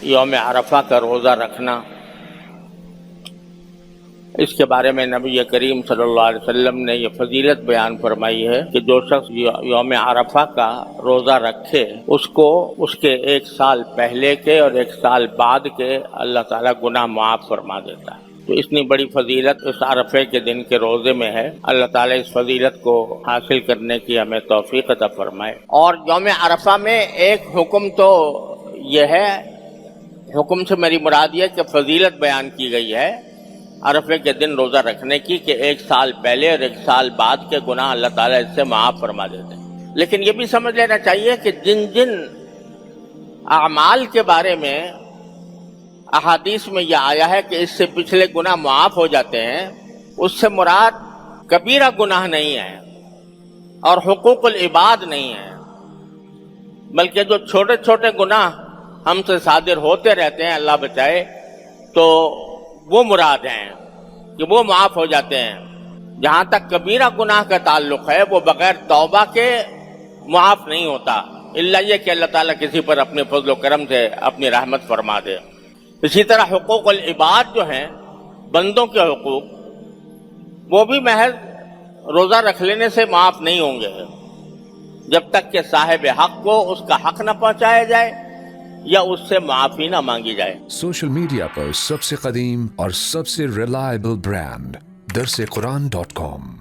یوم عرفہ کا روزہ رکھنا، اس کے بارے میں نبی کریم صلی اللہ علیہ وسلم نے یہ فضیلت بیان فرمائی ہے کہ جو شخص یوم عرفہ کا روزہ رکھے اس کو اس کے 1 سال پہلے کے اور 1 سال بعد کے اللہ تعالیٰ گناہ معاف فرما دیتا ہے۔ تو اتنی بڑی فضیلت اس عرفے کے دن کے روزے میں ہے۔ اللہ تعالیٰ اس فضیلت کو حاصل کرنے کی ہمیں توفیق عطا فرمائے۔ اور یوم عرفہ میں ایک حکم تو یہ ہے، حکم سے میری مراد یہ کہ فضیلت بیان کی گئی ہے عرفے کے دن روزہ رکھنے کی کہ 1 سال پہلے اور 1 سال بعد کے گناہ اللہ تعالیٰ اس سے معاف فرما دیتے ہیں۔ لیکن یہ بھی سمجھ لینا چاہیے کہ جن جن اعمال کے بارے میں احادیث میں یہ آیا ہے کہ اس سے پچھلے گناہ معاف ہو جاتے ہیں، اس سے مراد کبیرہ گناہ نہیں ہے اور حقوق العباد نہیں ہے، بلکہ جو چھوٹے چھوٹے گناہ ہم سے صادر ہوتے رہتے ہیں، اللہ بچائے، تو وہ مراد ہیں کہ وہ معاف ہو جاتے ہیں۔ جہاں تک کبیرہ گناہ کا تعلق ہے وہ بغیر توبہ کے معاف نہیں ہوتا، الا یہ کہ اللہ تعالیٰ کسی پر اپنے فضل و کرم سے اپنی رحمت فرما دے۔ اسی طرح حقوق العباد جو ہیں، بندوں کے حقوق، وہ بھی محض روزہ رکھ لینے سے معاف نہیں ہوں گے جب تک کہ صاحب حق کو اس کا حق نہ پہنچایا جائے یا اس سے معافی نہ مانگی جائے۔ سوشل میڈیا پر سب سے قدیم اور سب سے ریلائبل برانڈ درسقرآن.com